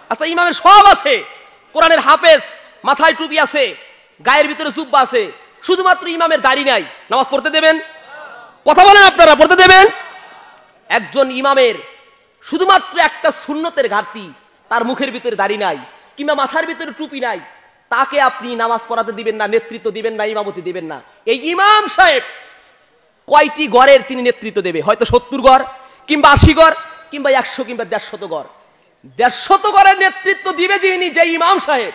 আচ্ছা, ইমামের সব আছে, কোরআনের হাফেজ, মাথায় টুপি আছে, গায়ের ভিতরে জুব্বা আছে, শুধুমাত্র ইমামের দাড়ি নাই, নামাজ পড়তে দেবেন? কথা বলেন, আপনারা পড়তে দেবেন? একজন ইমামের শুধুমাত্র একটা সুন্নতের ঘাটতি, তার মুখের ভিতরে দাড়ি নাই কিংবা মাথার ভিতরে টুপি নাই, তাকে আপনি নামাজ পড়াতে দিবেন না, নেতৃত্ব দিবেন না, ইমামতি দিবেন না। এই ইমাম সাহেব কয়টি গড়ের তিনি নেতৃত্ব দেবে? হয়তো 70 গড় কিংবা 80 গড় কিংবা 100 কিংবা 150 গড়। 150 গড়ের নেতৃত্ব দিবে যিনি, যে ইমাম সাহেব,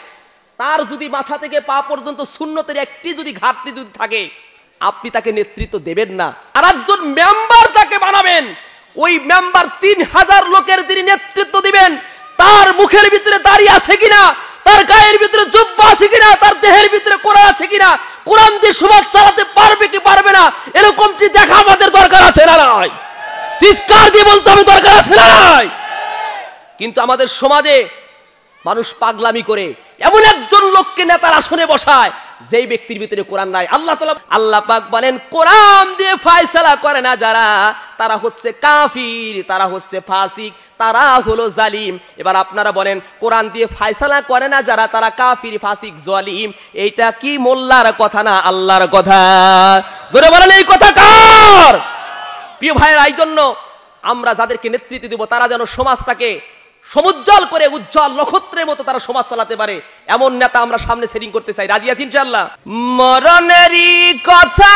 তার যদি মাথা থেকে পা পর্যন্ত সুন্নতের একটি যদি ঘাটতি যদি থাকে, আপনি তাকে নেতৃত্ব দেবেন না। আর একজন মেম্বার তাকে বানাবেন, ওই মেম্বার 3000 লোকের তিনি নেতৃত্ব দিবেন, তার মুখের ভিতরে দাড়ি আছে কিনা, তার গায়ের ভিতরে জুব্বা আছে কিনা, তার দেহের ভিতরে কোরআন আছে কিনা, কোরআন দিয়ে সমাজ চালাতে পারবে কি পারবে না, এরকমটি দেখা আমাদের দরকার আছে না নাই? চিৎকার দিয়ে বলতে হবে, দরকার আছে না নাই? কিন্তু আমাদের সমাজে মানুষ পাগলামি করে এমন একজন লোককে নেতার আসনে বসায়, যেই ব্যক্তির ভিতরে কোরআন নাই। আল্লাহ পাক বলেন, কোরআন দিয়ে ফয়সালা করে না যারা, তারা হচ্ছে কাফির, তারা হচ্ছে ফাসিক, তারা হলো জালিম। এবার আপনারা বলেন, কোরআন দিয়ে ফয়সালা করে না যারা, তারা কাফির, ফাসিক, জালিম, এইটা কি মোল্লার কথা না আল্লাহর কথা? জোরে বলেন, এই কথা কার? প্রিয় ভাইয়েরা, এই জন্য আমরা যাদেরকে নেতৃত্ব দেব, তারা যেন সমাজটাকে সমুজ্জ্বল করে, উজ্জ্বল নক্ষত্রের মতো তারা সমাজ চালাতে পারে, এমন নেতা আমরা সামনে সেটিং করতে চাই। রাজি আছি ইনশাআল্লাহ? মরণেরই কথা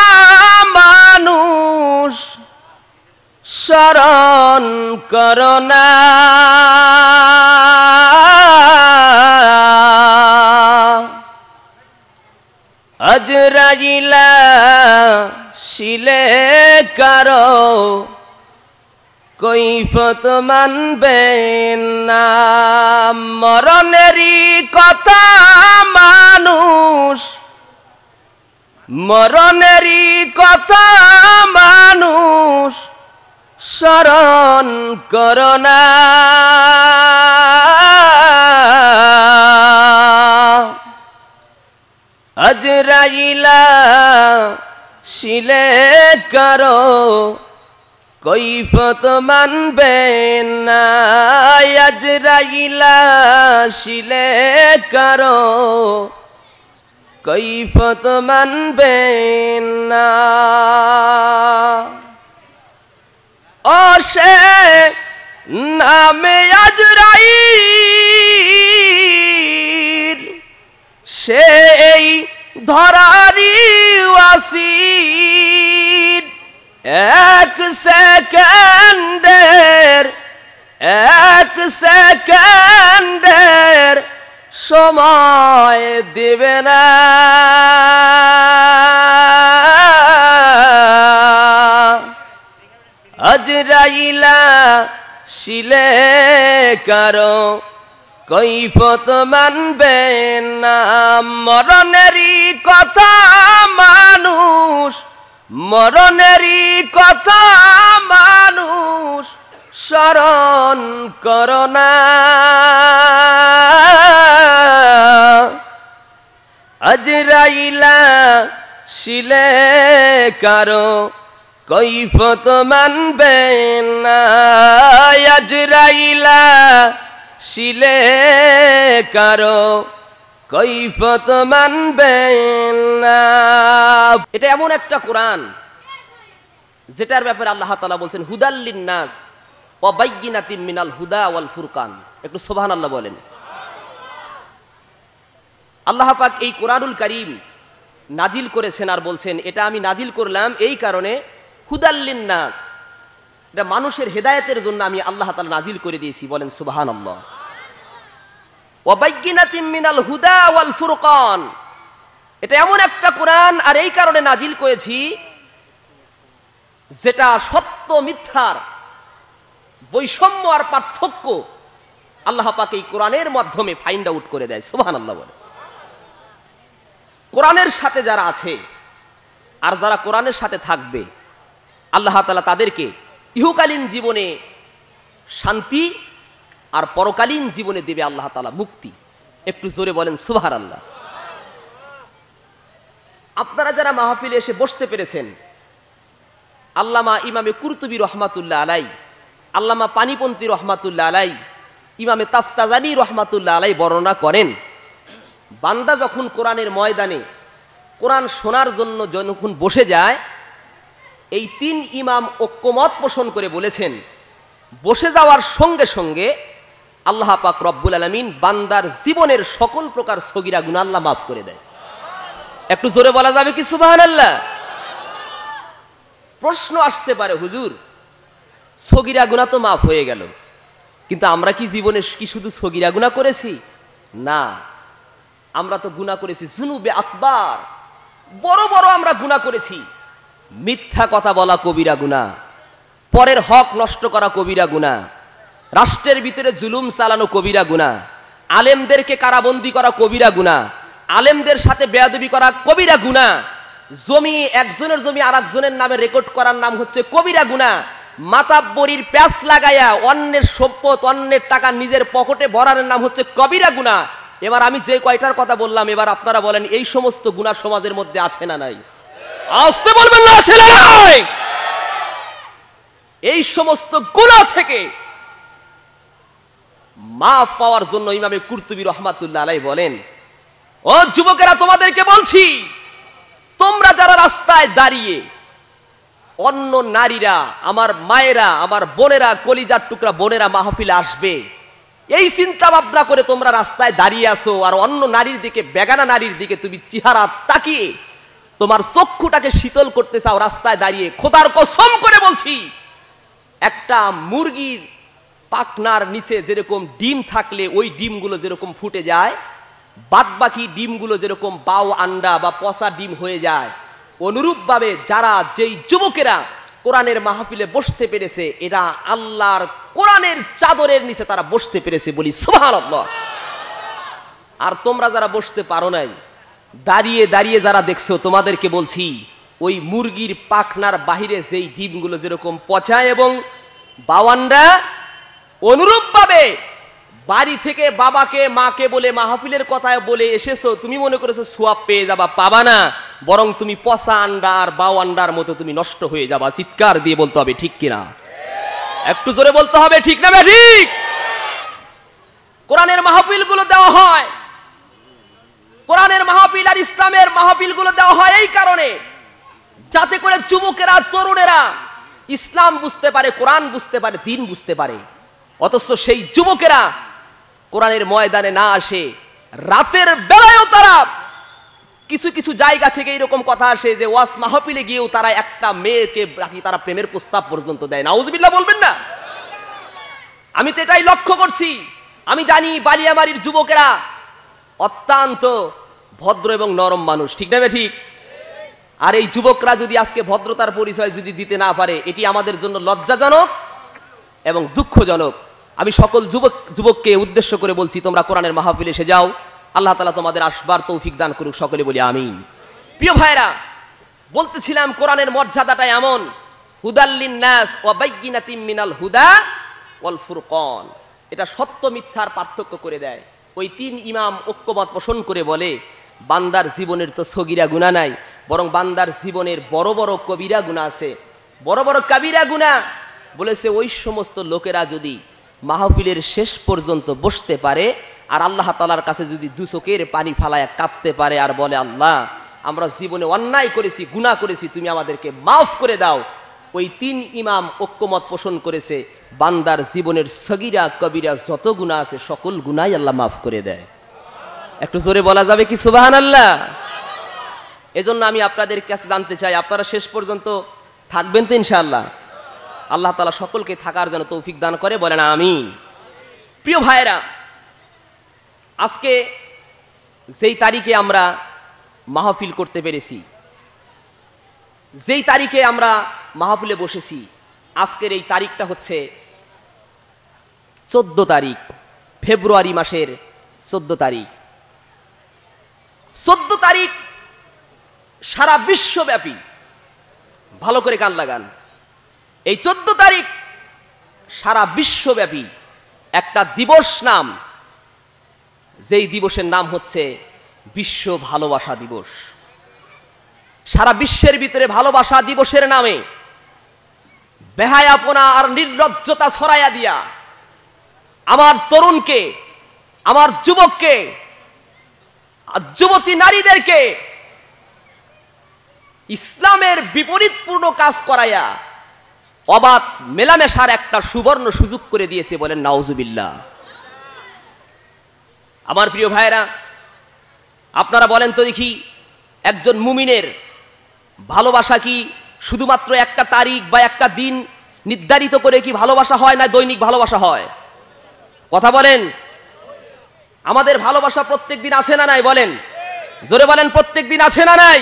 মানুষ স্মরণ করোনা, আজরাইলা শিলে কারো কৈফত মানবেন না। মরণেরই কথা মানুষ, মরণেরই কথা মানুষ স্মরণ করোনা, আজরাইলা শিলে কারো কৈফত মানবেন না, আজরাইলা শিলে কারো কৈফত মানবেন না। ও সে নামে আজরাইল, সেই ধরারি ওয়াসির, এক সেকেন্ডের সময় দেবে না। আজরাইলা শিলে কারো কৈফত মানবেন না। মরণেরই কথা মানুষ, মরণেরই কথা মানুষ স্মরণ করোনা, আজরাইলা শিলে কারো কৈফত মানবেন না, আজরাইলা শিলে কারো কৈফত মানবেন না। এটা এমন একটা কোরআন যেটার ব্যাপারে আল্লাহ তাআলা বলছেন, হুদাল্লিন নাস ওয়া বাইয়িনাতিন মিনাল হুদা ওয়াল ফুরকান। একটু সুবহানাল্লাহ বলেন। আল্লাহ পাক এই কোরআনুল কারীম নাজিল করেছেন আর বলছেন, এটা আমি নাজিল করলাম এই কারণে, হুদাল্লিন নাস, এটা মানুষের হেদায়েতের জন্য আমি আল্লাহ তাআলা নাজিল করে দিয়েছি। বলেন সুবহানাল্লাহ। ওয়া বাইয়িনাতিন মিনাল হুদা ওয়াল ফুরকান, এটা এমন একটা কোরআন আর এই কারণে নাজিল করেছি যেটা সত্য মিথ্যার বৈষম্য আর পার্থক্য আল্লাহ পাক এই কোরআনের মাধ্যমে ফাইন্ড আউট করে দেয়। সুবহানাল্লাহ বলে। কোরআনের সাথে যারা আছে আর যারা কোরআনের সাথে থাকবে, আল্লাহ তাআলা তাদেরকে ইহকালীন জীবনে শান্তি আর পরকালীন জীবনে দেবে আল্লাহ তাআলা মুক্তি। একটু জোরে বলেন সুবহানাল্লাহ। আপনারা যারা মাহফিলে এসে বসতে পেরেছেন, আল্লামা ইমামে কুরতুবী রহমাতুল্লাহ আলাই, আল্লামা পানিপন্থী রহমাতুল্লাহ আলাই, ইমামে তাফতাজানি রহমাতুল্লাহ আলাই বর্ণনা করেন, বান্দা যখন কোরআনের ময়দানে কোরআন শোনার জন্য যখন বসে যায়, এই 3 ইমাম ঐক্যমত পোষণ করে বলেছেন বসে যাওয়ার সঙ্গে সঙ্গে আল্লাহ পাক রব্বুল আলামিন বান্দার জীবনের সকল প্রকার সগীরা গুনাহ আল্লাহ মাফ করে দেয়। একটু জোরে বলা যাবে কি সুবহানাল্লাহ? প্রশ্ন আসতে পারে, হুজুর সগীরা গুনাহ তো মাফ হয়ে গেল, কিন্তু আমরা কি জীবনে কি শুধু সগীরা গুনাহ করেছি? না, আমরা তো গুনাহ করেছি জুনুবে আকবার, বড় বড় আমরা গুনাহ করেছি। মিথ্যা কথা বলা কবিরা গুনাহ, পরের হক নষ্ট করা কবিরা গুনাহ, রাষ্ট্রের ভিতরে জুলুম চালানো কবিরা গুনাহ, আলেমদেরকে কারাবন্দী করা কবিরা গুনাহ, আলেমদের সাথে বেয়াদবি করা কবিরা গুনাহ, জমি একজনের জমি আরেকজনের নামে রেকর্ড করার নাম হচ্ছে কবিরা গুনাহ, মাতাব্বরির প্যাচ লাগায়া অন্যের সম্পদ অন্যের টাকা নিজের পকেটে ভরার নাম হচ্ছে কবিরা গুনাহ। এবার আমি যে কয়টার কথা বললাম, এবার আপনারা বলেন এই সমস্ত গুনাহ সমাজের মধ্যে আছে না নাই? আসতে বলবেন না আছে না নাই? এই সমস্ত গুনাহ থেকে মাফ পাওয়ার জন্য ইমামে কুরতুবী রহমাতুল্লাহ আলাইহি বলেন, ও যুবকেরা তোমাদেরকে বলছি, তোমরা যারা রাস্তায় দাঁড়িয়ে অন্য নারীরা, আমার মায়েরা, আমার বোনেরা, কলিজার টুকরা বোনেরা মাহফিলে আসবে এই চিন্তা ভাবনা করে তোমরা রাস্তায় দাঁড়িয়ে আসো, আর অন্য নারীর দিকে, বেগানা নারীর দিকে তুমি চেহারা তাকিয়ে তোমার চক্ষুটাকে শীতল করতে চাও রাস্তায় দাঁড়িয়ে, খোদার কসম করে বলছি, একটা মুরগির পাখনার নিচে যেরকম ডিম থাকলে ওই ডিমগুলো যেরকম ফুটে যায়, বাদবাকি ডিমগুলো যেরকম বাউ আন্ডা বা পচা ডিম হয়ে যায়, অনুরূপভাবে যারা যেই যুবকেরা কোরআনের মাহফিলে বসতে পেরেছে, এরা আল্লাহর কোরআনের চাদরের নিচে তারা বসতে পেরেছে, বলি সুবহানাল্লাহ। আর তোমরা যারা বসতে পারো নাই, দাঁড়িয়ে দাঁড়িয়ে যারা দেখছো, তোমাদেরকে বলছি, ওই মুরগির পাখনার বাহিরে যেই ডিমগুলো যেরকম পচা এবং বাওয়ান্ডা, অনুরূপভাবে বাড়ি থেকে বাবাকে মাকে বলে মাহফিলের কথায় বলে এসেছো, তুমি মনে করেছো সোয়াব পেয়ে যাবা, পাবা না, বরং তুমি পচা আন্ডা আর বাও আন্ডার মতো তুমি নষ্ট হয়ে যাবা। চিৎকার দিয়ে বলতে হবে ঠিক কিনা? একটু জোরে বলতে হবে ঠিক না ঠিক? কোরআনের মাহফিল গুলো দেওয়া হয়, কোরআনের মাহফিল আর ইসলামের মাহফিল গুলো দেওয়া হয় এই কারণে, যাতে করে যুবকেরা, তরুণেরা ইসলাম বুঝতে পারে, কোরআন বুঝতে পারে, দ্বীন বুঝতে পারে। অথচ সেই যুবকেরা কোরআনের ময়দানে না আসে, রাতের বেলায়ও তারা কিছু কিছু জায়গা থেকে এরকম কথা আসে যে ওয়াজ মাহফিলে গিয়েও তারা একটা মেয়েকে রাখি তারা প্রেমের প্রস্তাব পর্যন্ত দেয়। নাউজুবিল্লাহ বলবেন না? আমি তো এটাই লক্ষ্য করছি। আমি জানি বালিয়ামারির যুবকেরা অত্যন্ত ভদ্র এবং নরম মানুষ, ঠিক না ঠিক? আর এই যুবকরা যদি আজকে ভদ্রতার পরিচয় যদি দিতে না পারে, এটি আমাদের জন্য লজ্জাজনক এবং দুঃখজনক। আমি সকল যুবককে উদ্দেশ্য করে বলছি, তোমরা কোরআনের মাহফিলে এসে যাও, আল্লাহ তাআলা তোমাদের আসবার তৌফিক দান করুক, সকলে বলি আমিন। প্রিয় ভাইরা, বলতেছিলাম কোরআনের মর্যাদাটা এমন, হুদাল্লিন নাস ওয়া বাইয়িনাতিম মিনাল হুদা ওয়াল ফুরকান, এটা সত্য মিথ্যার পার্থক্য করে দেয়। ওই 3 ইমাম ঐক্যমত পোষণ করে বলে, বান্দার জীবনের তো সগীরা গুনাহ নাই, বরং বান্দার জীবনের বড় বড় কবিরা গুনাহ আছে, বড় বড় কাবিরা গুনাহ। বলেছে ওই সমস্ত লোকেরা যদি মাহফিলের শেষ পর্যন্ত বসতে পারে আর আল্লাহ তাআলার কাছে যদি 2 চোখের পানি ফালায়া কাঁদতে পারে আর বলে, আল্লাহ আমরা জীবনে অন্যায় করেছি, গুনাহ করেছি, তুমি আমাদেরকে মাফ করে দাও, ওই 3 ইমাম ঐক্যমত পোষণ করেছে বান্দার জীবনের সগীরা কবিরা যত গুনাহ আছে সকল গুনাহই আল্লাহ মাফ করে দেয়। একটু জোরে বলা যাবে কি সুবহানাল্লাহ? এজন্য আমি আপনাদের কাছে জানতে চাই, আপনারা শেষ পর্যন্ত থাকবেন তো ইনশাআল্লাহ? আল্লাহ তাআলা সকলকে থাকার জন্য তৌফিক দান করে, বলেন আমিন। প্রিয় ভাইরা, আজকে যেই তারিখে আমরা মাহফিল করতে পেরেছি, যেই তারিখে আমরা মাহফিলে বসেছি, আজকের এই তারিখটা হচ্ছে 14 তারিখ, ফেব্রুয়ারি মাসের 14 তারিখ। 14 তারিখ সারা বিশ্বব্যাপী, ভালো করে কান লাগান, এই 14 তারিখ সারা বিশ্বব্যাপী একটা দিবস নাম, যেই দিবসের নাম হচ্ছে বিশ্ব ভালোবাসা দিবস। সারা বিশ্বের ভিতরে ভালোবাসা দিবসের নামে বেহায়াপনা আর নির্লজ্জতা ছড়াইয়া দিয়া আমার তরুণকে, আমার যুবককে, যুবতী নারীদেরকে ইসলামের বিপরীতপূর্ণ কাজ করাইয়া অবাধ মেলামেশার একটা সুবর্ণ সুযোগ করে দিয়েছে, বলেন নাউজুবিল্লাহ। আমার প্রিয় ভাইরা, আপনারা বলেন তো দেখি, একজন মুমিনের ভালোবাসা কি শুধুমাত্র একটা তারিখ বা একটা দিন নির্ধারিত করে কি ভালোবাসা হয়, না দৈনিক ভালোবাসা হয়? কথা বলেন। আমাদের ভালোবাসা প্রত্যেক দিন আছে না নাই? বলেন, জোরে বলেন, প্রত্যেক দিন আছে না নাই?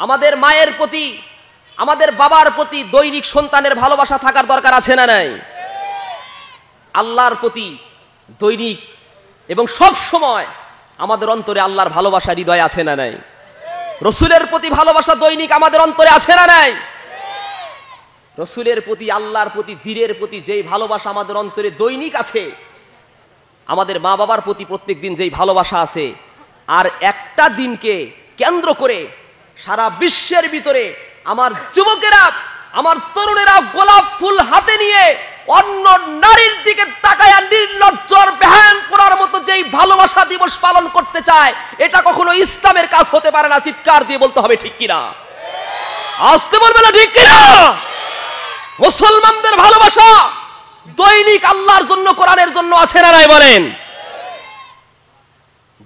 আমাদের মায়ের প্রতি, আমাদের বাবার প্রতি দৈনিক সন্তানের ভালোবাসা থাকার দরকার আছে না নাই? আল্লাহর প্রতি দৈনিক এবং সব সময় আমাদের অন্তরে আল্লাহর ভালোবাসা হৃদয় আছে না নাই? রসুলের প্রতি ভালোবাসা দৈনিক আমাদের অন্তরে আছে না নাই? রসুলের প্রতি, আল্লাহর প্রতি, দ্বীনের প্রতি যেই ভালোবাসা আমাদের অন্তরে দৈনিক আছে, আমাদের মা বাবার প্রতি প্রত্যেক দিন যেই ভালোবাসা আছে, আর একটা দিনকে কেন্দ্র করে সারা বিশ্বের ভিতরে আমার যুবকেরা, আমার তরুণেরা গোলাপ ফুল হাতে নিয়ে অন্য নারীর দিকে তাকায়া নির্লজ্জর বেহান করার মতো যেই ভালোবাসা দিবস পালন করতে চায়, এটা কখনো ইসলামের কাজ হতে পারে না। চিৎকার দিয়ে বলতে হবে ঠিক কিনা? আসতে বলবে না ঠিক কিনা? মুসলমানদের ভালোবাসা দৈনিক আল্লাহর জন্য, কোরআনের জন্য আছে না নাই? বলেন।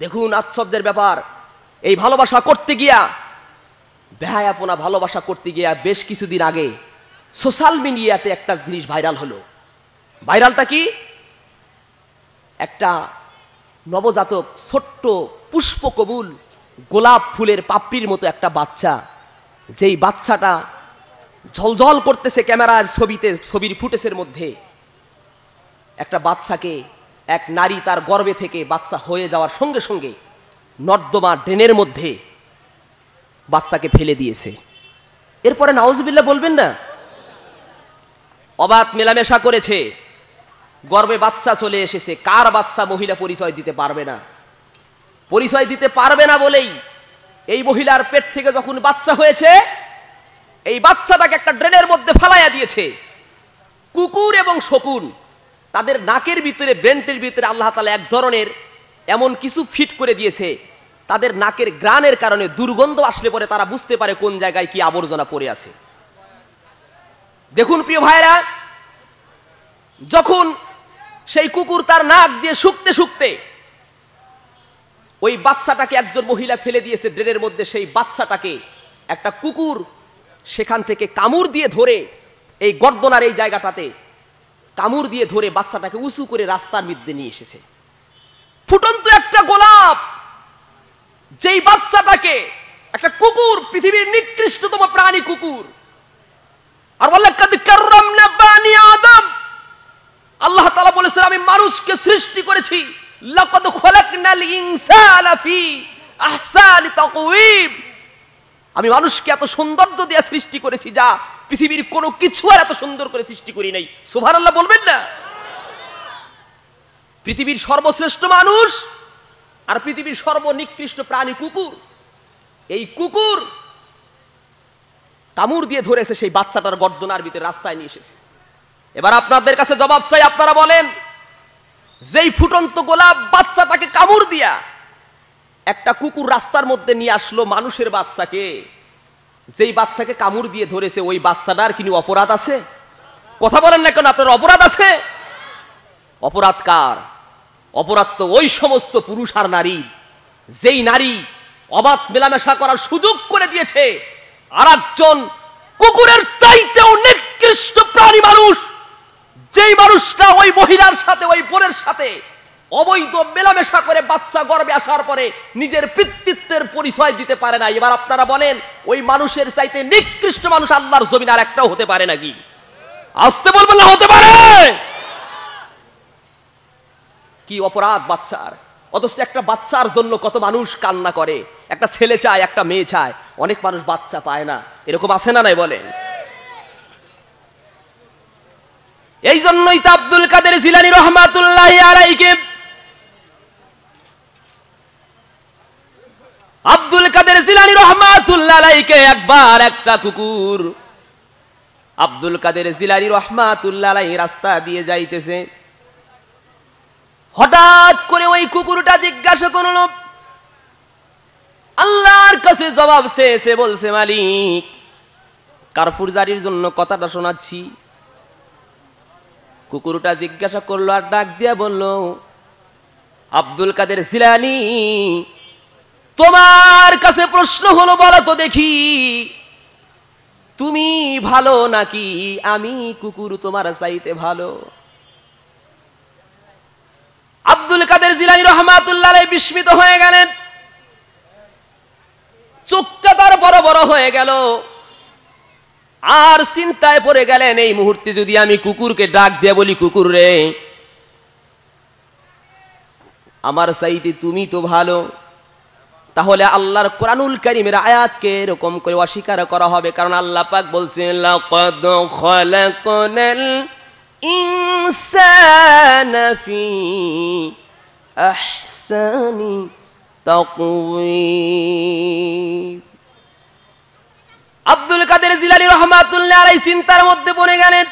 দেখুন আশ্চর্যের ব্যাপার, এই ভালোবাসা করতে গিয়া, বেহায়াপনা ভালোবাসা করতে গিয়া বেশ কিছুদিন আগে সোশ্যাল মিডিয়াতে একটা জিনিস ভাইরাল হলো। ভাইরালটা কি? একটা নবজাতক ছোট্ট পুষ্পকবুল গোলাপ ফুলের পাপড়ির মতো একটা বাচ্চা, যেই বাচ্চাটা ঝলঝল করতেছে ক্যামেরার ছবিতে, ছবির ফুটেজের মধ্যে। একটা বাচ্চাকে এক নারী তার গর্ভে থেকে বাচ্চা হয়ে যাওয়ার সঙ্গে সঙ্গে নর্দমা ড্রেনের মধ্যে বাচ্চাকে ফেলে দিয়েছে। এরপরে নাউজুবিল্লাহ বলবেন না? অবাধ মেলামেশা করেছে, গর্ভে বাচ্চা চলে এসেছে। কার বাচ্চা মহিলা পরিচয় দিতে পারবে না। পরিচয় দিতে পারবে না বলেই এই মহিলার পেট থেকে যখন বাচ্চা হয়েছে, এই বাচ্চাটাকে একটা ড্রেনের মধ্যে ফালাইয়া দিয়েছে। কুকুর এবং শকুন তাদের নাকের ভিতরে, ব্রেন্টের ভিতরে আল্লাহ তাআলা এক ধরনের এমন কিছু ফিট করে দিয়েছে, তাদের নাকের গ্রানের কারণে দুর্গন্ধ আসলে পরে তারা বুঝতে পারে কোন জায়গায় কি আবর্জনা পড়ে আছে। দেখুন প্রিয় ভাইরা, যখন সেই কুকুর তার নাক দিয়ে শুকতে শুকতে ওই বাচ্চাটাকে একজন মহিলা ফেলে দিয়েছে ড্রেনের মধ্যে, সেই বাচ্চাটাকে একটা কুকুর সেখান থেকে কামড় দিয়ে ধরে, এই গর্দনার এই জায়গাটাতে কামড় দিয়ে ধরে বাচ্চাটাকে উঁচু করে রাস্তার মধ্যে নিয়ে এসেছে। ফুটন্ত একটা গোলাপ, যেই বাচ্চাটাকে একটা কুকুর, পৃথিবীর নিকৃষ্টতম প্রাণী কুকুর, আর ওয়ালাকাদ কাররামনা বানি আদম, আল্লাহ তাআলা বলেছেন আমি মানুষকে সৃষ্টি করেছি, লাকাদ খালাকনাল ইনসানা ফি আহসানি তাকওয়িম, আমি মানুষকে এত সৌন্দর্য দিয়ে সৃষ্টি করেছি যা পৃথিবীর কোনো কিছু আর এত সুন্দর করে সৃষ্টি করি নাই। সুবহানাল্লাহ বলবেন না? পৃথিবীর সর্বশ্রেষ্ঠ মানুষ আর পৃথিবীর সর্বনিকৃষ্ট প্রাণী কুকুর, এই কুকুর কামড় দিয়ে ধরেছে সেই বাচ্চাটার গর্দনার ভিতরে, রাস্তায় নিয়ে এসেছে। এবার আপনাদের কাছে জবাব চাই, আপনারা বলেন, যেই ফুটন্ত গোলাপ বাচ্চাটাকে কামড় দিয়া একটা কুকুর রাস্তার মধ্যে নিয়ে আসলো মানুষের বাচ্চাকে, যেই বাচ্চাকে কামড় দিয়ে ধরেছে ওই বাচ্চাটার কি অপরাধ আছে? কথা বলেন না কেন? আপনার অপরাধ আছে? অপরাধ কার? অপরাধ তো ওই সমস্ত পুরুষ আর নারী, যেই নারী অবাধ মেলামেশা করার সুযোগ করে দিয়েছে আর একজন কুকুরের চাইতেও নিকৃষ্ট প্রাণী মানুষ, যেই মানুষটা ওই মহিলার সাথে, ওই বোনের সাথে অবৈধ মেলামেশা করে বাচ্চা গর্ভে আসার পরে নিজের পিতৃত্বের পরিচয় দিতে পারে না। এবার আপনারা বলেন, ওই মানুষের চাইতে নিকৃষ্ট মানুষ আল্লাহর জমিন আর একটাও হতে পারে নাকি? আসতে বলবেন না হতে পারে? কি অপরাধ বাচ্চার! অথচ একটা বাচ্চার জন্য কত মানুষ কান্না করে, একটা ছেলে চায়, একটা মেয়ে চায়, অনেক মানুষ বাচ্চা পায় না। এরকম আছে না নাই বলেন? এই জন্যই তো আব্দুল কাদের জিলানী রাহমাতুল্লাহি আলাইহি, আব্দুল কাদের জিলানী রাহমাতুল্লাহি আলাইহি একবার একটা কুকুর, আব্দুল কাদের জিলানী রাহমাতুল্লাহি আলাইহি রাস্তা দিয়ে যাইতেছে, হঠাৎ করে ওই কুকুরটা জিজ্ঞাসা করল, আল্লাহর কাছে জবাব চেয়েছে, বলছে মালিক কারফুর জারির জন্য কথাটা শোনাচ্ছি। কুকুরটা জিজ্ঞাসা করলো আর ডাক দিয়া বলল, আব্দুল কাদের জিলানী, তোমার কাছে প্রশ্ন হলো, বলো তো দেখি তুমি ভালো নাকি আমি কুকুর তোমার চাইতে ভালো? আব্দুল কাদের জিলানী রহমাতুল্লাহ আলাইহি বিস্মিত হয়ে গেলেন, চোখটা তার বড় বড় হয়ে গেল, আর চিন্তায় পড়ে গেলেন, এই মুহূর্তে যদি আমি কুকুরকে ডাক দিয়ে বলি, কুকুর রে আমার চাইতে তুমি তো ভালো, তাহলে আল্লাহর কোরআনুল কারীমের আয়াতকে এরকম করে অস্বীকার করা হবে। কারণ আল্লাহ পাক বলছেন, লাকাদ খালাকনাল ইনসানা ফি আহসানি তাকওয়িম। আব্দুল কাদের জিলানী রহমাতুল্লাহ আলাইহি চিন্তার মধ্যে পড়ে গেলেন,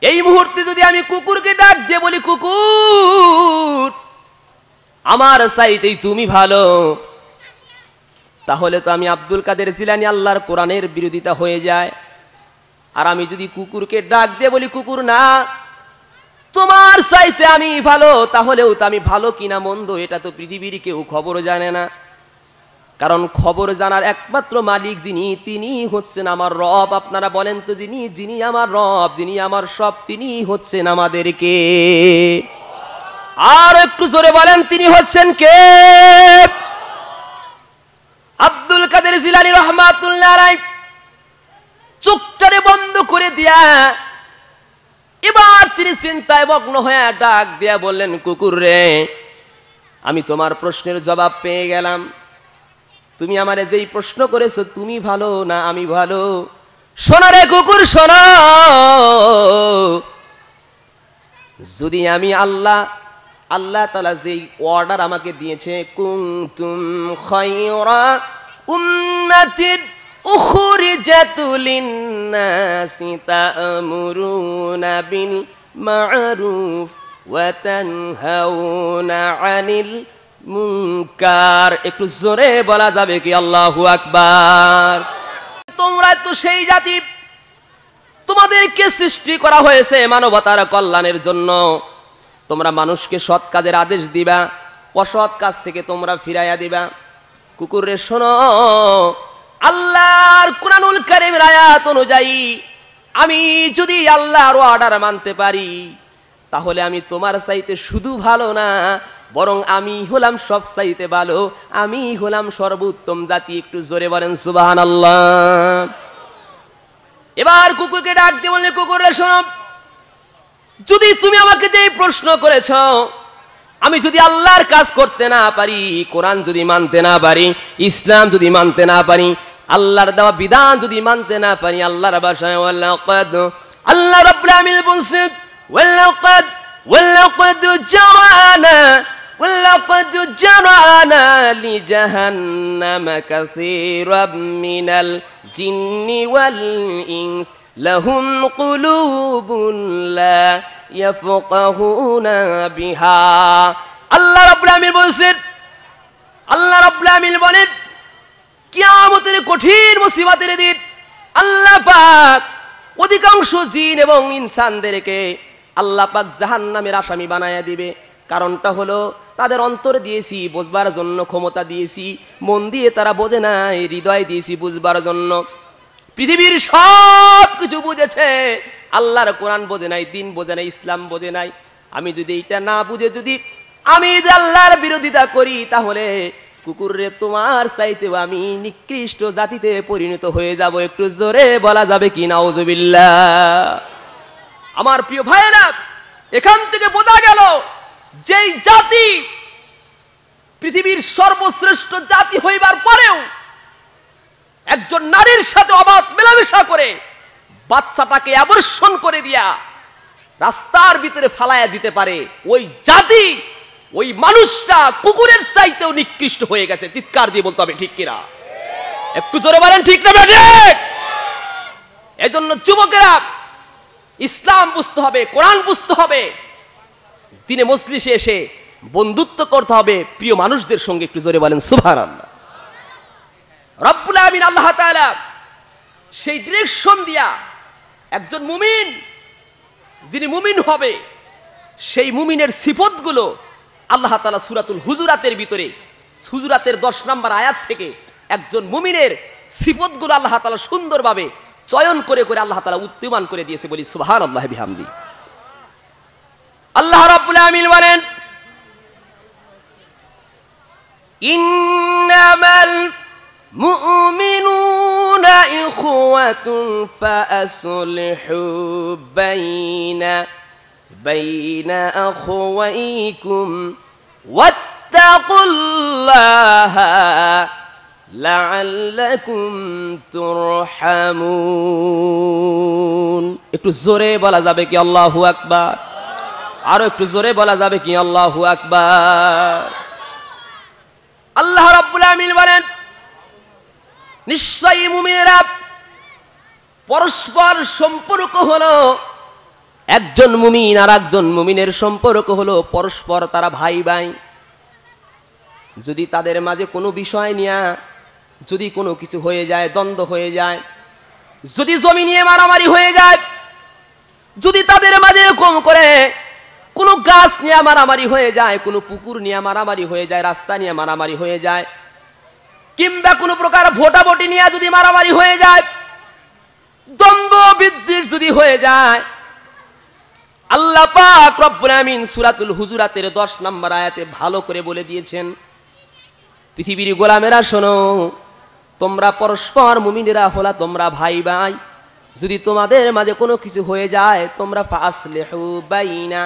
এই মুহূর্তে যদি আমি কুকুরকে ডাক দিয়ে বলি, কুকুর আমার চাইতেই তুমি ভালো, তাহলে তো আমি আব্দুল কাদের জিলানী আল্লাহর কোরআনের বিরোধিতা হয়ে যায়। আর আমি যদি কুকুরকে ডাক দিয়ে বলি, কুকুর না তোমার চাইতে আমি ভালো, তাহলেও তো আমি ভালো কিনা মন্দ এটা তো পৃথিবীর কেউ খবর জানে না। কারণ খবর জানার একমাত্র মালিক যিনি, তিনি হচ্ছেন আমার রব। আপনারা বলেন তো, যিনি আমার রব, যিনি আমার সব, তিনি হচ্ছেন আমাদেরকে। আর একটু জোরে বলেন, তিনি হচ্ছেন কে? আব্দুল কাদের জিলানী রহমাতুল্লাহ আলাইহি চোখটারে বন্ধ করে দিয়া এবার তিনি চিন্তায় মগ্ন হয়ে ডাক দিয়া বললেন, কুকুর রে আমি তোমার প্রশ্নের জবাব পেয়ে গেলাম। তুমি আমারে যেই প্রশ্ন করেছো, তুমি ভালো না আমি ভালো, শোনো রে কুকুর শোনো, যদি আমি আল্লাহ তাআলা যেই অর্ডার আমাকে দিয়েছে, কুনতুম খায়রা উম্মাতিন উখরিজাত লিন-নাসি তা'মুরুনা বিল মা'রুফ ওয়া তানহাউনা আনিল মুনকার। একটু জোরে বলা যাবে কি আল্লাহু আকবার? তোমরা তো সেই জাতি, তোমাদেরকে সৃষ্টি করা হয়েছে মানবতার কল্যাণের জন্য। তোমরা মানুষকে সৎ কাজের আদেশ দিবা, অসৎ কাজ থেকে তোমরা ফিরাইয়া দিবা। কুকুরে শোনো, আল্লাহর কুরআনুল কারীমের আয়াত অনুযায়ী আমি যদি আল্লাহর অর্ডার মানতে পারি, তাহলে আমি তোমার চাইতে শুধু ভালো না, বরং আমি হলাম সব চাইতে ভালো, আমি হলাম সর্বোত্তম জাতি। একটু জোরে বলেন সুবহানাল্লাহ। এবার কুকুরকে ডাক দিয়ে বললে, কুকুরে শোনো, যদি তুমি আমাকে যে প্রশ্ন করেছ, আমি যদি আল্লাহর কাজ করতে না পারি, কোরআন যদি মানতে না পারি, ইসলাম যদি মানতে না পারি, আল্লাহর দেওয়া বিধান যদি মানতে না পারি, আল্লাহর ভাষায় আল্লাহ রাব্বুল আলামিন বলছেন, ওয়ালাকাদ জারানা লিজাহান্নামা কাসীরাম মিনাল জিন্নি ওয়াল ইনস লাহুম কুলুবুন লা ইয়াফকাহুনা বিহা। আল্লাহ রাব্বুল আলামিন বলেন, আল্লাহ রাব্বুল আলামিন বলেন, কিয়ামতের কঠিন মুসিবতের দিন আল্লাহ পাক অধিকাংশ জিন এবং ইনসানদেরকে আল্লাহ পাক জাহান্নামের আসামি বানায়া দিবে। কারণটা হলো, তাদের অন্তর দিয়েছি বুঝবার জন্য, ক্ষমতা দিয়েছি, মন দিয়ে তারা বোঝে নাই, হৃদয় দিয়েছি বুঝবার জন্য। পৃথিবীর সব কিছু বুঝেছে, আল্লাহর কোরআন বোঝে নাই, দিন বোঝে নাই, ইসলাম বোঝে নাই। আমি যদি এটা না বুঝে যদি আমি আল্লাহর বিরোধিতা করি, তাহলে কুকুরে তোমার চাইতে আমি নিকৃষ্ট জাতিতে পরিণত হয়ে যাব। একটু জোরে বলা যাবে কি নাউজুবিল্লাহ? আমার প্রিয় ভাইয়েরা, এখান থেকে বোঝা গেল যেই জাতি পৃথিবীর সর্বশ্রেষ্ঠ জাতি হইবার পরেও একজন নারীর সাথে অবাধ মেলামেশা করে বাচ্চাটাকে অ্যাবর্শন করে দিয়া রাস্তার ভিতরে ফালায়া দিতে পারে, ওই জাতি, ওই মানুষটা কুকুরের চাইতেও নিকৃষ্ট হয়ে গেছে। চিৎকার দিয়ে বলতে হবে ঠিক কিনা? একটু জোরে বলেন ঠিক না ঠিক? এজন্য যুবকেরা ইসলাম বুঝতে হবে, কোরআন বুঝতে হবে। দিনে মজলিসে এসে বন্ধুত্ব করতে হবে প্রিয় মানুষদের সঙ্গে। একটু জোরে বলেন সুবহানাল্লাহ। রব্বুল আমিন আল্লাহ তাআলা সেই ডিরেকশন দিয়া একজন মুমিন, যিনি মুমিন হবে, সেই মুমিনের সিফতগুলো আল্লাহ তাআলা সূরাতুল হুজুরাতের ভিতরে, হুজুরাতের 10 নম্বর আয়াত থেকে একজন মুমিনের সিফতগুলো আল্লাহ তাআলা সুন্দরভাবে চয়ন করে করে আল্লাহ তাআলা উত্তীয়মান করে দিয়েছে। বলি সুবহানাল্লাহি বিহামদি। আল্লাহ রাব্বুল আমিন বলেন, ইন্নামাল মুমিনুনা ইখওয়াতুন ফাআসলিহু বাইনা আখওয়াইকুম ওয়াত্তাকুল্লাহা লাআল্লাকুম তুরহামুন। একটু জোরে বলা যাবে কি আল্লাহু আকবার? আরো একটু জোরে বলা যাবে কি আল্লাহু আকবার? আল্লাহ রাব্বুল আমিন বলেন, নিশ্চয়ই মুমিনেরা পরস্পর সম্পর্ক হলো, একজন মুমিন আর একজন মুমিনের সম্পর্ক হলো পরস্পর তারা ভাই ভাই। যদি তাদের মাঝে কোনো বিষয় নিয়ে যদি কোনো কিছু হয়ে যায়, দ্বন্দ্ব হয়ে যায়, যদি জমি নিয়ে মারামারি হয়ে যায়, যদি তাদের মাঝে এরকম করে কোনো গাছ নিয়ে মারামারি হয়ে যায়, কোনো পুকুর নিয়ে মারামারি হয়ে যায়, রাস্তা নিয়ে মারামারি হয়ে যায়, কিংবা কোনো প্রকার ভোটাভুটি নিয়ে যদি মারামারি হয়ে যায়, দ্বন্দ্ব বিদ্বেষ যদি হয়ে যায়, আল্লাহ পাক রব্বুল আমিন সূরাতুল হুজুরাতের 10 নম্বর আয়াতে ভালো করে বলে দিয়েছেন, পৃথিবীর গোলামেরা শোনো, তোমরা পরস্পর মুমিনেরা হলা তোমরা ভাই ভাই। যদি তোমাদের মাঝে কোনো কিছু হয়ে যায়, তোমরা ফাসলিহু বাইনা,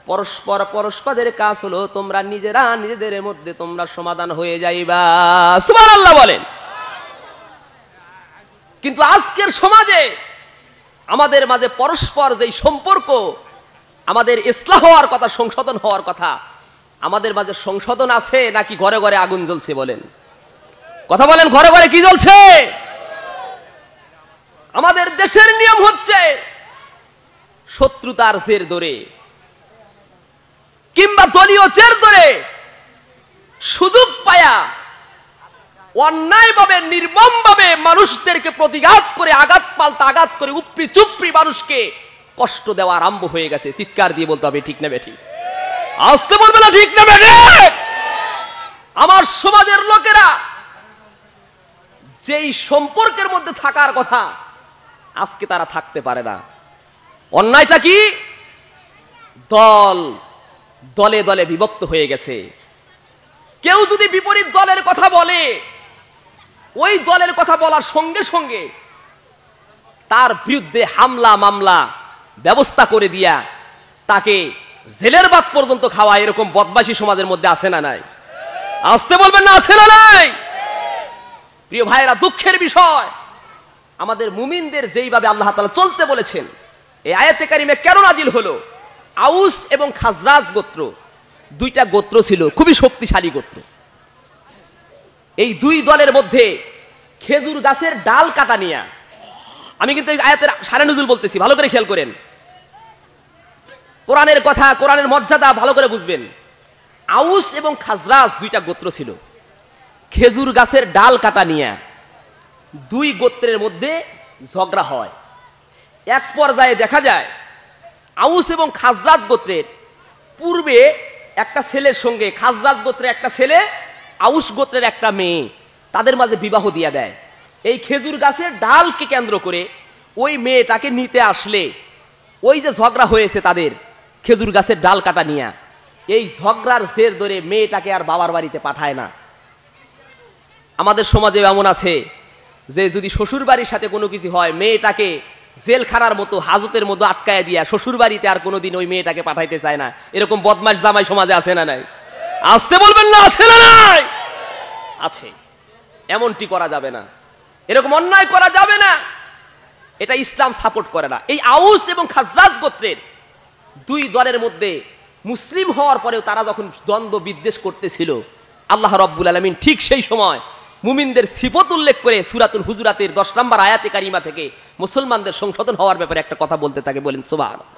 পরস্পর পরস্পরের কাজ হলো তোমরা নিজেরা নিজেদের মধ্যে তোমরা সমাধান হয়ে যাইবা। সুবহানাল্লাহ বলেন। কিন্তু আজকের সমাজে আমাদের মাঝে পরস্পর যেই সম্পর্ক, আমাদের ইসলাহ হওয়ার কথা, সংশোধন হওয়ার কথা, আমাদের মাঝে সংশোধন আছে নাকি ঘরে ঘরে আগুন জ্বলছে? বলেন, কথা বলেন, ঘরে ঘরে কি জ্বলছে? আমাদের দেশের নিয়ম হচ্ছে শত্রুতার জের ধরে কিংবা দলীয় জের ধরে সুযোগ পায়া অন্যায়ভাবে নির্মমভাবে মানুষদেরকে প্রতিঘাত করে, আঘাত পাল্টা আঘাত করে, উপরি চুপড়ি মানুষকে কষ্ট দেওয়া আরম্ভ হয়ে গেছে। চিৎকার দিয়ে বলতে হবে ঠিক না বেঠিক? আসতে বলবে না ঠিক না বেঠিক? আমার সমাজের লোকেরা যেই সম্পর্কের মধ্যে থাকার কথা আজকে তারা থাকতে পারে না। অন্যায়টা কি? দলে দলে বিভক্ত হয়ে গেছে। কেউ যদি বিপরীত দলের কথা বলে, ওই দলের কথা বলার সঙ্গে সঙ্গে তার বিরুদ্ধে হামলা মামলা ব্যবস্থা করে দিয়া তাকে জেলের ভাত পর্যন্ত খাওয়া, এরকম বদমাশি সমাজের মধ্যে আছে না নাই? আসতে বলবেন না আছে না নাই? প্রিয় ভাইরা, দুঃখের বিষয়, আমাদের মুমিনদের যেইভাবে আল্লাহ তাআলা চলতে বলেছেন, এই আয়াতে কারিমে কেন নাজিল হলো? আউস এবং খাজরাজ গোত্র, দুইটা গোত্র ছিল, খুবই শক্তিশালী গোত্র। এই দুই দলের মধ্যে খেজুর গাছের ডাল কাটা নিয়ে, আমি কিন্তু এই আয়াতের সারে নজুল বলতেছি, ভালো করে খেয়াল করেন। কোরআনের কথা, কোরআনের মর্যাদা ভালো করে বুঝবেন। আউস এবং খাজরাজ দুইটা গোত্র ছিল। খেজুর গাছের ডাল কাটা নিয়ে দুই গোত্রের মধ্যে ঝগড়া হয়। এক পর্যায়ে দেখা যায় আউস এবং খাজরাজ গোত্রের পূর্বে একটা ছেলের সঙ্গে, খাজরাজ গোত্রের একটা ছেলে, আউস গোত্রের একটা মেয়ে, তাদের মাঝে বিবাহ দিয়ে দেয়। এই খেজুর গাছের ডালকে কেন্দ্র করে ওই মেয়েটাকে নিতে আসলে ওই যে ঝগড়া হয়েছে তাদের খেজুর গাছের ডাল কাটা নিয়ে, এই ঝগড়ার জের ধরে মেয়েটাকে আর বাবার বাড়িতে পাঠায় না। আমাদের সমাজে এমন আছে যে যদি শ্বশুর বাড়ির সাথে কোনো কিছু হয়, মেয়েটাকে জেলখানার মতো, হাজতের মতো আটকায় দিয়া শ্বশুর বাড়িতে আর কোনোদিন ওই মেয়েটাকে পাঠাইতে চায় না। এরকম বদমাশ জামাই সমাজে আছে না নাই? আসতে বলবেন না আছে না নাই? আছে। এমনটি করা যাবে না, এরকম অন্যায় করা যাবে না, এটা ইসলাম সাপোর্ট করে না। এই আউস এবং খাজরাজ গোত্রের দুই দলের মধ্যে মুসলিম হওয়ার পরেও তারা যখন দ্বন্দ্ব বিদ্বেষ করতেছিল, আল্লাহ রাব্বুল আলামিন ঠিক সেই সময় মুমিনদের সিফত উল্লেখ করে সূরাতুল হুজুরাতের 10 নম্বর আয়াতে কারিমা থেকে মুসলমানদের সংশোধন হওয়ার ব্যাপারে একটা কথা বলতে থাকে। বলেন সুবহানাল্লাহ।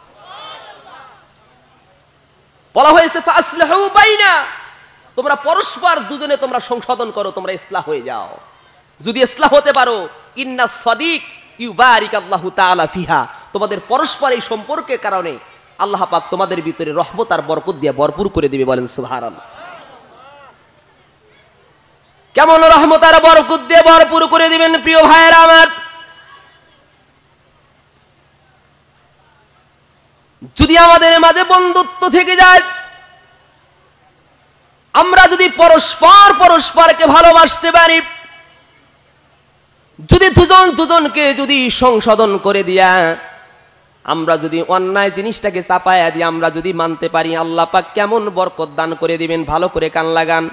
বলা হয়েছে ফাসলিহু বাইনা, তোমরা পরস্পর দুজনে তোমরা সংশোধন করো, তোমরা ইসলাহ হয়ে যাও। যদি ইসলাহ হতে পারো, ইন্না সাদিক ইউবারিকাল্লাহু তাআলা ফিহা, তোমাদের পরস্পর এই সম্পর্কের কারণে আল্লাহ পাক তোমাদের ভিতরে রহমত আর বরকত দিয়ে ভরপুর করে দিবে। বলেন সুবহানাল্লাহ। কেমন রহমত আর বরকত দিয়ে ভরপুর করে দিবেন প্রিয় ভাইয়েরা আমার? যদি আমাদের মাঝে বন্ধুত্ব থেকে যায়, আমরা যদি পরস্পরকে ভালোবাসতে পারি, যদি দুজন দুজনকে যদি সংশোধন করে দিয়া, আমরা যদি অন্যায় জিনিসটাকে চাপায়া দিয়ে আমরা যদি মানতে পারি, আল্লাহ পাক কেমন বরকত দান করে দিবেন। ভালো করে কান লাগান,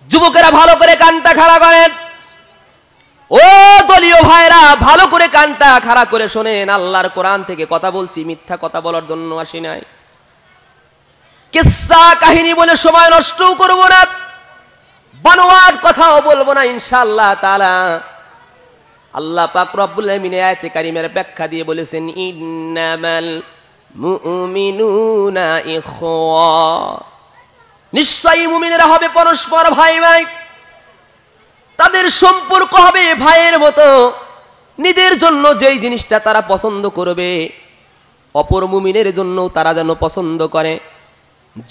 যুবকেরা ভালো করে কানটা খাড়া করেন, ও দলীয় ভাইরা ভালো করে কানটা খাড়া করে শোনেন। আল্লাহর কোরআন থেকে কথা বলছি, মিথ্যা কথা বলার জন্য আসি নাই। কিসসা কাহিনী বলে সময় নষ্টও করব না, বানোয়াট কথাও বলবো না ইনশাআল্লাহ তাআলা। আল্লাহ পাক রব্বুল আলামিন আয়াতে কারিমের ব্যাখ্যা দিয়ে বলেছেন, ইন্নামাল মুমিনুনা ইখওয়া, নিশ্চয়ই মুমিনেরা হবে পরস্পর ভাই ভাই, তাদের সম্পর্ক হবে ভাইয়ের মতো। নিজের জন্য যেই জিনিসটা তারা পছন্দ করবে, অপর মুমিনের জন্য তারা যেন পছন্দ করে।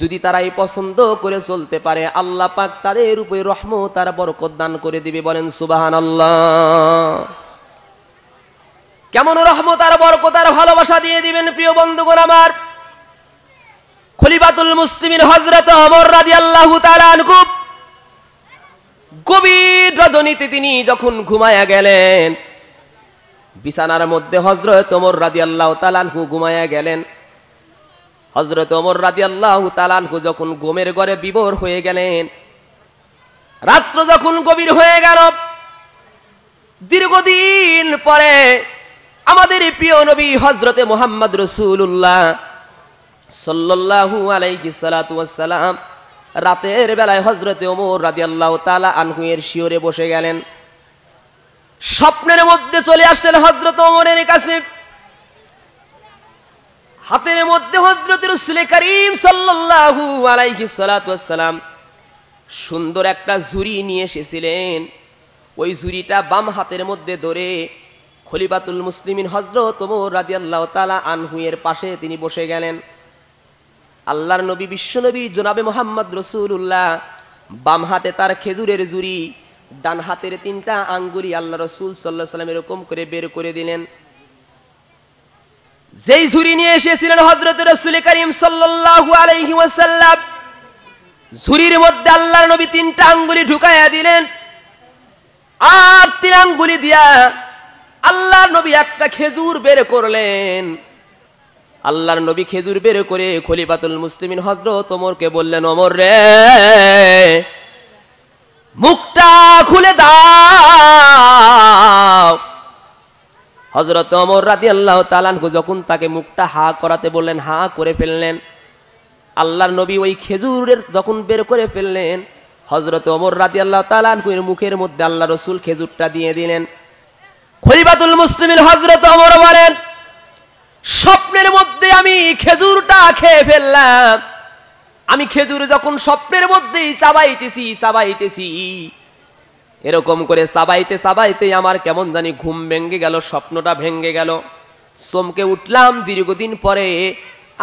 যদি তারা এই পছন্দ করে চলতে পারে, আল্লাহ পাক তাদের উপরে রহমত আর বরকত দান করে দিবে। বলেন সুবহানাল্লাহ। কেমন রহমত আর বরকত আর ভালোবাসা দিয়ে দিবেন প্রিয় বন্ধুগণ আমার? খলিফাতুল মুসলিমিন হযরত ওমর রাদিয়াল্লাহু তাআলা আনহু গভীর রজনীতে তিনি যখন ঘুমায়া গেলেন, বিছানার মধ্যে হযরত ওমর রাদিয়াল্লাহু তাআলা আনহু ঘুমায়া গেলেন। হযরত ওমর রাদিয়াল্লাহু তাআলা আনহু যখন ঘুমের ঘরে বিভোর হয়ে গেলেন, রাত্র যখন গভীর হয়ে গেল, দীর্ঘদিন পরে আমাদের প্রিয় নবী হযরতে মুহাম্মদ রাসূলুল্লাহ সাল্লাল্লাহু আলাইহি সাল্লাতু ওয়াসসালাম রাতের বেলায় হযরতে ওমর রাদিয়াল্লাহু তাআলা আনহু এর শিয়রে বসে গেলেন। স্বপ্নের মধ্যে চলে আসলেন হযরত ওমরের কাছে। হাতের মধ্যে হযরত রাসূল করিম সাল্লাল্লাহু আলাইহি সাল্লাতু ওয়াসসালাম সুন্দর একটা ঝুড়ি নিয়ে এসেছিলেন। ওই ঝুড়িটা বাম হাতের মধ্যে ধরে খলিফাতুল মুসলিমিন হযরত ওমর রাদিয়াল্লাহু তাআলা আনহু এর পাশে তিনি বসে গেলেন। আল্লাহর নবী বিশ্বনবী জনাবে মুহাম্মদ রাসূলুল্লাহ বাম হাতে তার খেজুরের ঝুড়ি, ডান হাতের 3টা আঙ্গুলি আল্লাহ রাসূল সাল্লাল্লাহু আলাইহি ওয়াসাল্লাম এরকম করে বের করে দিলেন। যেই ঝুড়ি নিয়ে এসেছিলেন হযরত রাসূল করিম সাল্লাল্লাহু আলাইহি ওয়াসাল্লাম, ঝুড়ির মধ্যে আল্লাহর নবী 3টা আঙ্গুলি ঢুকায়া দিলেন। আর 3 আঙ্গুলি দিয়া আল্লাহর নবী একটা খেজুর বের করলেন। আল্লাহর নবী খেজুর বের করে খলিফাতুল মুসলিমিন হযরত ওমরকে বললেন, ওমর রে, মুখটা খুলে দাও। হযরত ওমর রাদিয়াল্লাহু তাআলা আনহু যখন তাকে মুখটা হা করাতে বললেন, হা করে ফেললেন। আল্লাহর নবী ওই খেজুরের যখন বের করে ফেললেন, হযরত ওমর রাদিয়াল্লাহু তাআলা আনহু এর মুখের মধ্যে আল্লাহ রাসূল খেজুরটা দিয়ে দিলেন। খলিফাতুল মুসলিমিন হযরত ওমর বলেন, স্বপ্নের মধ্যে আমি খেজুরটা খেয়ে ফেললাম। আমি খেজুর যখন স্বপ্নের মধ্যেই চাবাইতেছি, এরকম করে চাবাইতে আমার কেমন জানি ঘুম ভেঙে গেল, স্বপ্নটা ভেঙে গেল। চমকে উঠলাম, দীর্ঘদিন পরে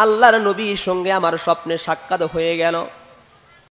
আল্লাহর নবীর সঙ্গে আমার স্বপ্নে সাক্ষাৎ হয়ে গেল।